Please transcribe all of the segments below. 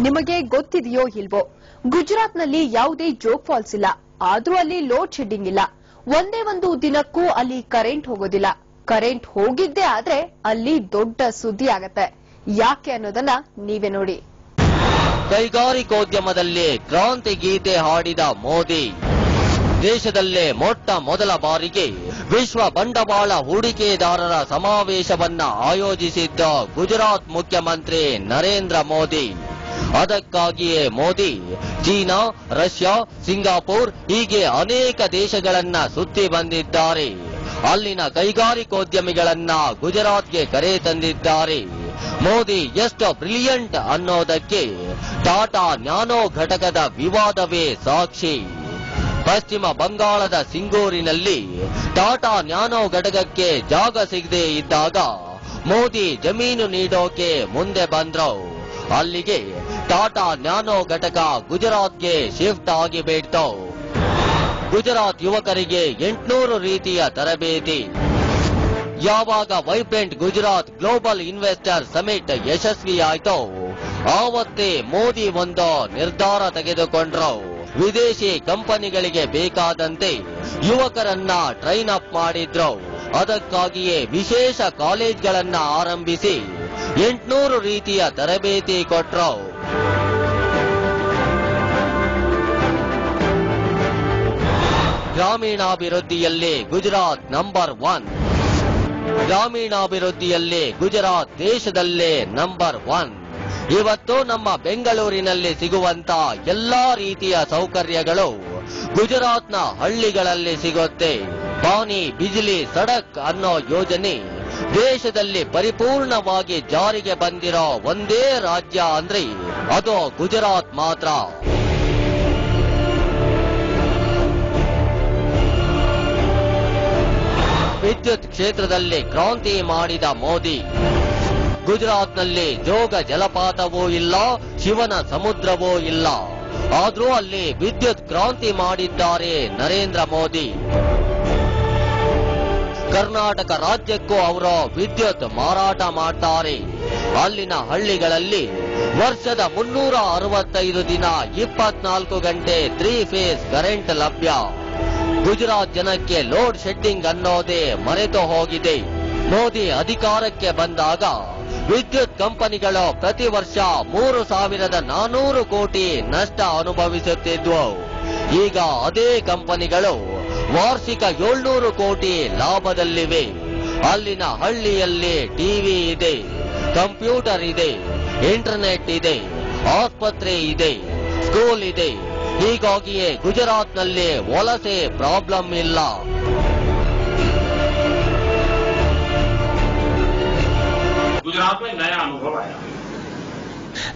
ನಿಮಗೆ ಗೊತ್ತಿದೆಯೋ ಇಲ್ವೋ, ಗುಜರಾತ್ನಲ್ಲಿ ಯಾವುದೇ ಜೋಗ್ ಫಾಲ್ಸ್ ಇಲ್ಲ, ಆದ್ರೂ ಅಲ್ಲಿ ಲೋಡ್ ಶೆಡ್ಡಿಂಗ್ ಇಲ್ಲ. ಒಂದೇ ಒಂದು ದಿನಕ್ಕೂ ಅಲ್ಲಿ ಕರೆಂಟ್ ಹೋಗೋದಿಲ್ಲ. ಕರೆಂಟ್ ಹೋಗಿದ್ದೇ ಆದ್ರೆ ಅಲ್ಲಿ ದೊಡ್ಡ ಸುದ್ದಿ ಆಗತ್ತೆ. ಯಾಕೆ ಅನ್ನೋದನ್ನ ನೀವೇ ನೋಡಿ. ಕೈಗಾರಿಕೋದ್ಯಮದಲ್ಲಿ ಕ್ರಾಂತಿ ಗೀತೆ ಹಾಡಿದ ಮೋದಿ, ದೇಶದಲ್ಲೇ ಮೊಟ್ಟ ಮೊದಲ ಬಾರಿಗೆ ವಿಶ್ವ ಬಂಡವಾಳ ಹೂಡಿಕೆದಾರರ ಸಮಾವೇಶವನ್ನ ಆಯೋಜಿಸಿದ್ದ ಗುಜರಾತ್ ಮುಖ್ಯಮಂತ್ರಿ ನರೇಂದ್ರ ಮೋದಿ. ಅದಕ್ಕಾಗಿಯೇ ಮೋದಿ ಚೀನಾ, ರಷ್ಯಾ, ಸಿಂಗಾಪುರ್ ಹೀಗೆ ಅನೇಕ ದೇಶಗಳನ್ನ ಸುತ್ತಿ ಬಂದಿದ್ದಾರೆ. ಅಲ್ಲಿನ ಕೈಗಾರಿಕೋದ್ಯಮಿಗಳನ್ನ ಗುಜರಾತ್ಗೆ ಕರೆ ತಂದಿದ್ದಾರೆ. ಮೋದಿ ಎಷ್ಟು ಬ್ರಿಲಿಯಂಟ್ ಅನ್ನೋದಕ್ಕೆ ಟಾಟಾ ನ್ಯಾನೋ ಘಟಕದ ವಿವಾದವೇ ಸಾಕ್ಷಿ. ಪಶ್ಚಿಮ ಬಂಗಾಳದ ಸಿಂಗೂರಿನಲ್ಲಿ ಟಾಟಾ ನ್ಯಾನೋ ಘಟಕಕ್ಕೆ ಜಾಗ ಸಿಗದೆ ಇದ್ದಾಗ ಮೋದಿ ಜಮೀನು ನೀಡೋಕೆ ಮುಂದೆ ಬಂದ್ರು. ಅಲ್ಲಿಗೆ ಟಾಟಾ ನ್ಯಾನೋ ಘಟಕ ಗುಜರಾತ್ಗೆ ಶಿಫ್ಟ್ ಆಗಿಬಿಡ್ತು. ಗುಜರಾತ್ ಯುವಕರಿಗೆ 800 ರೀತಿಯ ತರಬೇತಿ. ಯಾವಾಗ vibrant Gujarat global investor summit ಯಶಸ್ವಿಯಾಯಿತೋ ಆವತ್ತೇ ಮೋದಿ ಒಂದು ನಿರ್ಧಾರ ತೆಗೆದುಕೊಂಡ್ರು. ವಿದೇಶಿ ಕಂಪನಿಗಳಿಗೆ ಬೇಕಾದಂತೆ ಯುವಕರನ್ನ ಟ್ರೈನ್ ಅಪ್ ಮಾಡಿದ್ರು. ಅದಕ್ಕಾಗಿಯೇ ವಿಶೇಷ ಕಾಲೇಜ್ಗಳನ್ನ ಆರಂಭಿಸಿ 800 ರೀತಿಯ ತರಬೇತಿ ಕೊಟ್ರು. ಗ್ರಾಮೀಣಾಭಿವೃದ್ಧಿಯಲ್ಲಿ ಗುಜರಾತ್ ನಂಬರ್ 1. ಗ್ರಾಮೀಣಾಭಿವೃದ್ಧಿಯಲ್ಲಿ ಗುಜರಾತ್ ದೇಶದಲ್ಲೇ ನಂಬರ್ 1. ಇವತ್ತು ನಮ್ಮ ಬೆಂಗಳೂರಿನಲ್ಲಿ ಸಿಗುವಂತ ಎಲ್ಲಾ ರೀತಿಯ ಸೌಕರ್ಯಗಳು ಗುಜರಾತ್ನ ಹಳ್ಳಿಗಳಲ್ಲಿ ಸಿಗುತ್ತೆ. ಪಾನಿ, ಬಿಜಿಲಿ, ಸಡಕ್ ಅನ್ನೋ ಯೋಜನೆ ದೇಶದಲ್ಲಿ ಪರಿಪೂರ್ಣವಾಗಿ ಜಾರಿಗೆ ಬಂದಿರೋ ಒಂದೇ ರಾಜ್ಯ ಅಂದ್ರೆ ಅದು ಗುಜರಾತ್ ಮಾತ್ರ. ವಿದ್ಯುತ್ ಕ್ಷೇತ್ರದಲ್ಲಿ ಕ್ರಾಂತಿ ಮಾಡಿದ ಮೋದಿ. ಗುಜರಾತ್ನಲ್ಲಿ ಜೋಗ ಜಲಪಾತವೂ ಇಲ್ಲ, ಶಿವನ ಸಮುದ್ರವೂ ಇಲ್ಲ. ಆದ್ರೂ ಅಲ್ಲಿ ವಿದ್ಯುತ್ ಕ್ರಾಂತಿ ಮಾಡಿದ್ದಾರೆ ನರೇಂದ್ರ ಮೋದಿ. ಕರ್ನಾಟಕ ರಾಜ್ಯಕ್ಕೂ ಅವರು ವಿದ್ಯುತ್ ಮಾರಾಟ ಮಾಡ್ತಾರೆ. ಅಲ್ಲಿನ ಹಳ್ಳಿಗಳಲ್ಲಿ ವರ್ಷದ 365 ದಿನ 24 ಗಂಟೆ 3 ಫೇಸ್ ಕರೆಂಟ್ ಲಭ್ಯ. ಗುಜರಾತ್ ಜನಕ್ಕೆ ಲೋಡ್ ಶೆಡ್ಡಿಂಗ್ ಅನ್ನೋದೇ ಮರೆತು ಹೋಗಿದೆ. ಮೋದಿ ಅಧಿಕಾರಕ್ಕೆ ಬಂದಾಗ ವಿದ್ಯುತ್ ಕಂಪನಿಗಳು ಪ್ರತಿ ವರ್ಷ 3,400 ಕೋಟಿ ನಷ್ಟ ಅನುಭವಿಸುತ್ತಿದ್ವು. ಈಗ ಅದೇ ಕಂಪನಿಗಳು ವಾರ್ಷಿಕ 700 ಕೋಟಿ ಲಾಭದಲ್ಲಿವೆ. ಅಲ್ಲಿನ ಹಳ್ಳಿಯಲ್ಲಿ ಟಿವಿ ಇದೆ, ಕಂಪ್ಯೂಟರ್ ಇದೆ, ಇಂಟರ್ನೆಟ್ ಇದೆ, ಆಸ್ಪತ್ರೆ ಇದೆ, ಸ್ಕೂಲ್ ಇದೆ. ಹೀಗಾಗಿಯೇ ಗುಜರಾತ್ನಲ್ಲಿ ವಲಸೆ ಪ್ರಾಬ್ಲಮ್ ಇಲ್ಲ. ಗುಜರಾತ್ में नया अनुभव आया.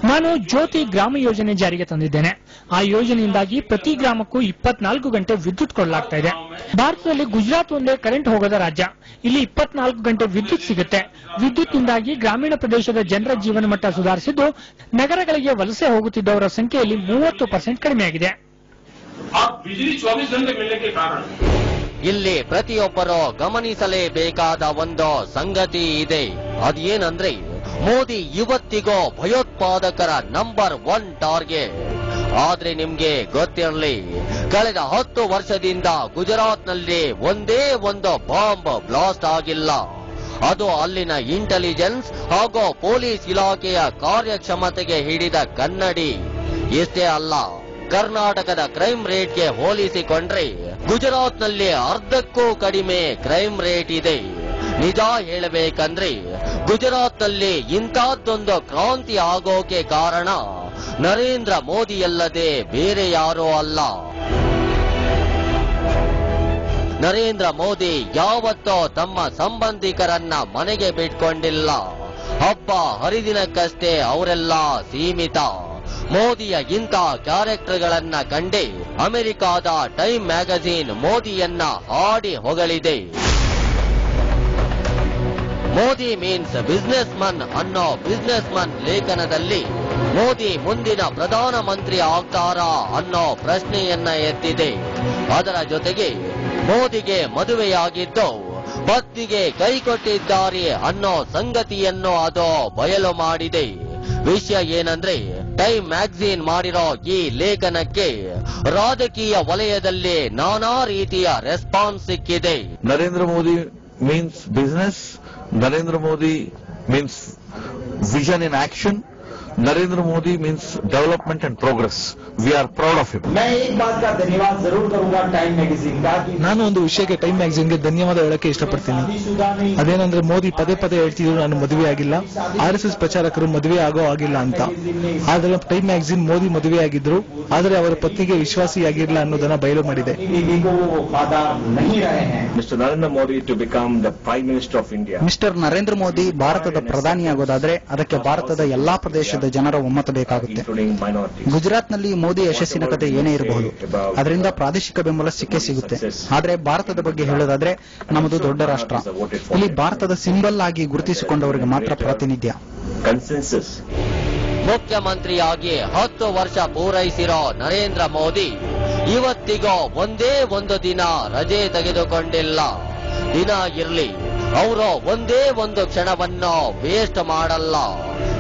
ನಾನು ಜ್ಯೋತಿ ಗ್ರಾಮ ಯೋಜನೆ ಜಾರಿಗೆ ತಂದಿದ್ದೇನೆ. ಆ ಯೋಜನೆಯಿಂದಾಗಿ ಪ್ರತಿ ಗ್ರಾಮಕ್ಕೂ 24 ಗಂಟೆ ವಿದ್ಯುತ್ ಕೊಡಲಾಗ್ತಾ ಇದೆ. ಭಾರತದಲ್ಲಿ ಗುಜರಾತ್ ಒಂದೇ ಕರೆಂಟ್ ಹೋಗದ ರಾಜ್ಯ. ಇಲ್ಲಿ 24 ಗಂಟೆ ವಿದ್ಯುತ್ ಸಿಗುತ್ತೆ. ವಿದ್ಯುತ್ನಿಂದಾಗಿ ಗ್ರಾಮೀಣ ಪ್ರದೇಶದ ಜನರ ಜೀವನ ಮಟ್ಟ ಸುಧಾರಿಸಿದ್ದು, ನಗರಗಳಿಗೆ ವಲಸೆ ಹೋಗುತ್ತಿದ್ದವರ ಸಂಖ್ಯೆಯಲ್ಲಿ 30% ಕಡಿಮೆಯಾಗಿದೆ. ಇಲ್ಲಿ ಪ್ರತಿಯೊಬ್ಬರು ಗಮನಿಸಲೇಬೇಕಾದ ಒಂದು ಸಂಗತಿ ಇದೆ. ಅದೇನಂದ್ರೆ ಮೋದಿ ಇವತ್ತಿಗೂ ಭಯೋತ್ಪಾದಕರ ನಂಬರ್ 1 ಟಾರ್ಗೆಟ್. ಆದ್ರೆ ನಿಮ್ಗೆ ಗೊತ್ತಿರಲಿ, ಕಳೆದ 10 ವರ್ಷದಿಂದ ಗುಜರಾತ್ನಲ್ಲಿ ಒಂದೇ ಒಂದು ಬಾಂಬ್ ಬ್ಲಾಸ್ಟ್ ಆಗಿಲ್ಲ. ಅದು ಅಲ್ಲಿನ ಇಂಟೆಲಿಜೆನ್ಸ್ ಹಾಗೂ ಪೊಲೀಸ್ ಇಲಾಖೆಯ ಕಾರ್ಯಕ್ಷಮತೆಗೆ ಹಿಡಿದ ಕನ್ನಡಿ. ಇಷ್ಟೇ ಅಲ್ಲ, ಕರ್ನಾಟಕದ ಕ್ರೈಮ್ ರೇಟ್ಗೆ ಹೋಲಿಸಿಕೊಂಡ್ರೆ ಗುಜರಾತ್ನಲ್ಲಿ ಅರ್ಧಕ್ಕೂ ಕಡಿಮೆ ಕ್ರೈಮ್ ರೇಟ್ ಇದೆ. ನಿಜ ಹೇಳಬೇಕಂದ್ರೆ ಗುಜರಾತ್ನಲ್ಲಿ ಇಂಥದ್ದೊಂದು ಕ್ರಾಂತಿ ಆಗೋಕೆ ಕಾರಣ ನರೇಂದ್ರ ಮೋದಿಯಲ್ಲದೆ ಬೇರೆ ಯಾರೂ ಅಲ್ಲ. ನರೇಂದ್ರ ಮೋದಿ ಯಾವತ್ತೂ ತಮ್ಮ ಸಂಬಂಧಿಕರನ್ನ ಮನೆಗೆ ಬಿಟ್ಕೊಂಡಿಲ್ಲ. ಹಬ್ಬ ಹರಿದಿನಕ್ಕಷ್ಟೇ ಅವರೆಲ್ಲ ಸೀಮಿತ. ಮೋದಿಯ ಇಂಥ ಕ್ಯಾರೆಕ್ಟರ್ಗಳನ್ನ ಕಂಡೇ ಅಮೆರಿಕಾದ ಟೈಮ್ ಮ್ಯಾಗಝೀನ್ ಮೋದಿಯನ್ನ ಹಾಡಿ ಹೊಗಳಿದೆ. ಮೋದಿ ಮೀನ್ಸ್ ಬಿಸ್ನೆಸ್ ಮನ್ ಅನ್ನೋ ಬಿಸ್ನೆಸ್ ಮನ್ ಲೇಖನದಲ್ಲಿ ಮೋದಿ ಮುಂದಿನ ಪ್ರಧಾನಮಂತ್ರಿ ಆಗ್ತಾರಾ ಅನ್ನೋ ಪ್ರಶ್ನೆಯನ್ನ ಎತ್ತಿದೆ. ಅದರ ಜೊತೆಗೆ ಮೋದಿಗೆ ಮದುವೆಯಾಗಿದ್ದು ಪತ್ನಿಗೆ ಕೈ ಕೊಟ್ಟಿದ್ದಾರೆ ಅನ್ನೋ ಸಂಗತಿಯನ್ನು ಅದು ಬಯಲು ಮಾಡಿದೆ. ವಿಷಯ ಏನಂದ್ರೆ ಟೈಮ್ ಮ್ಯಾಗಝೀನ್ ಮಾಡಿರೋ ಈ ಲೇಖನಕ್ಕೆ ರಾಜಕೀಯ ವಲಯದಲ್ಲಿ ನಾನಾ ರೀತಿಯ ರೆಸ್ಪಾನ್ಸ್ ಸಿಕ್ಕಿದೆ. Narendra Modi means business, Narendra Modi means vision in action, Narendra Modi means development and progress. We are proud of him. मैं एक बात का धन्यवाद जरूर करूंगा टाइम मैगजीन का. ನಾನು ಒಂದು ವಿಷಯಕ್ಕೆ ಟೈಮ್ ಮ್ಯಾಗಝೀನ್ಗೆ ಧನ್ಯವಾದ ಹೇಳಕ್ಕೆ ಇಷ್ಟಪಡ್ತೀನಿ. ಅದೇನಂದ್ರೆ ಮೋದಿ ಪದೇ ಪದೇ ಹೇಳ್ತಿದ್ರು ನಾನು ಮದುವೆ ಆಗಿಲ್ಲ, RSS ಪ್ರಚಾರಕರು ಮದುವೆ ಆಗೋ ಆಗಿಲ್ಲ ಅಂತ. ಆದ್ರೆ ಟೈಮ್ ಮ್ಯಾಗಝೀನ್ ಮೋದಿ ಮದುವೆ ಆಗಿದ್ರು, ಆದರೆ ಅವರ ಪತ್ನಿಗೆ ವಿಶ್ವಾಸಿಯಾಗಿರಲಿಲ್ಲ ಅನ್ನೋದನ್ನ ಬಯಲು ಮಾಡಿದೆ. Mr. Narendra Modi to become the Prime Minister of India. Mister Narendra Modi ಭಾರತದ ಪ್ರಧಾನಿಯಾಗೋದಾದ್ರೆ ಅದಕ್ಕೆ ಭಾರತದ ಎಲ್ಲಾ ಪ್ರದೇಶದ ಜನರ ಒಮ್ಮತ ಬೇಕಾಗುತ್ತೆ. ಗುಜರಾತ್ನಲ್ಲಿ ಮೋದಿ ಯಶಸ್ಸಿನ ಕತೆ ಏನೇ ಇರಬಹುದು, ಅದರಿಂದ ಪ್ರಾದೇಶಿಕ ಬೆಂಬಲ ಸಿಕ್ಕೇ ಸಿಗುತ್ತೆ. ಆದ್ರೆ ಭಾರತದ ಬಗ್ಗೆ ಹೇಳೋದಾದ್ರೆ ನಮ್ಮದು ದೊಡ್ಡ ರಾಷ್ಟ್ರ. ಇಲ್ಲಿ ಭಾರತದ ಸಿಂಬಲ್ ಆಗಿ ಗುರುತಿಸಿಕೊಂಡವರಿಗೆ ಮಾತ್ರ ಪ್ರಾತಿನಿಧ್ಯ. ಮುಖ್ಯಮಂತ್ರಿಯಾಗಿ 10 ವರ್ಷ ಪೂರೈಸಿರೋ ನರೇಂದ್ರ ಮೋದಿ ಇವತ್ತಿಗೂ ಒಂದೇ ಒಂದು ದಿನ ರಜೆ ತೆಗೆದುಕೊಂಡಿಲ್ಲ. ದಿನ ಇರ್ಲಿ, ಅವರು ಒಂದೇ ಒಂದು ಕ್ಷಣವನ್ನು ವೇಸ್ಟ್ ಮಾಡಲ್ಲ.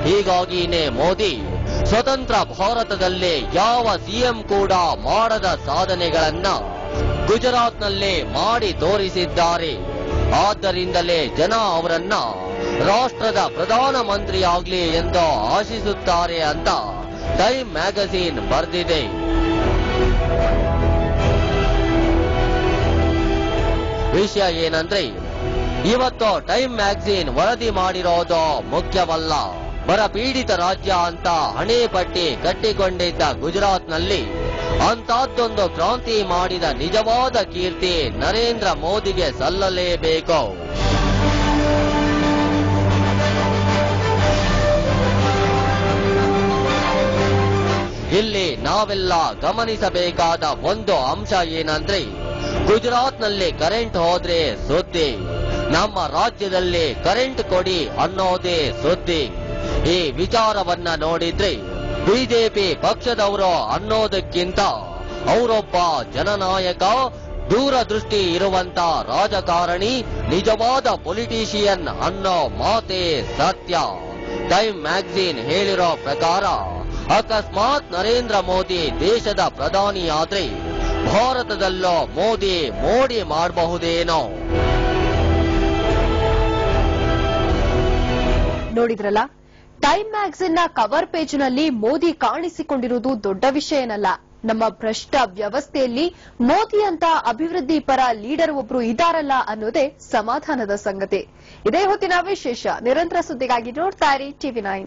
ಹೀಗಾಗಿನೇ ಮೋದಿ ಸ್ವತಂತ್ರ ಭಾರತದಲ್ಲಿ ಯಾವ ಸಿಎಂ ಕೂಡ ಮಾಡದ ಸಾಧನೆಗಳನ್ನ ಗುಜರಾತ್ನಲ್ಲೇ ಮಾಡಿ ತೋರಿಸಿದ್ದಾರೆ. ಆದ್ದರಿಂದಲೇ ಜನ ಅವರನ್ನ ರಾಷ್ಟ್ರದ ಪ್ರಧಾನಮಂತ್ರಿಯಾಗ್ಲಿ ಎಂದು ಆಶಿಸುತ್ತಾರೆ ಅಂತ ಟೈಮ್ ಮ್ಯಾಗಝೀನ್ ಬರೆದಿದೆ. ವಿಷಯ ಏನಂದ್ರೆ, ಇವತ್ತು ಟೈಮ್ ಮ್ಯಾಗಝೀನ್ ವರದಿ ಮಾಡಿರೋದು ಮುಖ್ಯವಲ್ಲ. ಬರಪೀಡಿತ ರಾಜ್ಯ ಅಂತ ಹಣೆಪಟ್ಟಿ ಕಟ್ಟಿಕೊಂಡಿದ್ದ ಗುಜರಾತ್ನಲ್ಲಿ ಅಂತದ್ದೊಂದು ಕ್ರಾಂತಿ ಮಾಡಿದ ನಿಜವಾದ ಕೀರ್ತಿ ನರೇಂದ್ರ ಮೋದಿಗೆ ಸಲ್ಲಲೇಬೇಕು. ಇಲ್ಲಿ ನಾವೆಲ್ಲ ಗಮನಿಸಬೇಕಾದ ಒಂದು ಅಂಶ ಏನಂದ್ರೆ, ಗುಜರಾತ್ನಲ್ಲಿ ಕರೆಂಟ್ ಹೋದ್ರೆ ಸುದ್ದಿ, ನಮ್ಮ ರಾಜ್ಯದಲ್ಲಿ ಕರೆಂಟ್ ಕೊಡಿ ಅನ್ನೋದೇ ಸುದ್ದಿ. ಈ ವಿಚಾರವನ್ನ ನೋಡಿದ್ರೆ ಬಿಜೆಪಿ ಪಕ್ಷದವರು ಅನ್ನೋದಕ್ಕಿಂತ ಅವರೊಬ್ಬ ಜನನಾಯಕ, ದೂರದೃಷ್ಟಿ ಇರುವಂತ ರಾಜಕಾರಣಿ, ನಿಜವಾದ ಪೊಲಿಟಿಷಿಯನ್ ಅನ್ನೋ ಮಾತೇ ಸತ್ಯ. ಟೈಮ್ ಮ್ಯಾಗಝೀನ್ ಹೇಳಿರೋ ಪ್ರಕಾರ ಅಕಸ್ಮಾತ್ ನರೇಂದ್ರ ಮೋದಿ ದೇಶದ ಪ್ರಧಾನಿಯಾದ್ರೆ ಭಾರತದಲ್ಲೋ ಮೋದಿ ಮೋಡಿ ಮಾಡಬಹುದೇನೋ. ನೋಡಿದ್ರಲ್ಲ, ಟೈಮ್ ಮ್ಯಾಗಝಿನ್ ನ ಕವರ್ ಪೇಜ್ನಲ್ಲಿ ಮೋದಿ ಕಾಣಿಸಿಕೊಂಡಿರುವುದು ದೊಡ್ಡ ವಿಷಯನಲ್ಲ. ನಮ್ಮ ಭ್ರಷ್ಟ ವ್ಯವಸ್ಥೆಯಲ್ಲಿ ಮೋದಿ ಅಂತ ಅಭಿವೃದ್ಧಿ ಪರ ಲೀಡರ್ ಒಬ್ರು ಇದಾರಲ್ಲ ಅನ್ನೋದೇ ಸಮಾಧಾನದ ಸಂಗತಿ. ಇದೇ ಹೊತ್ತಿನ ವಿಶೇಷ. ನಿರಂತರ ಸುದ್ದಿಗಾಗಿ ನೋಡ್ತಾ ಇರಿ TV9.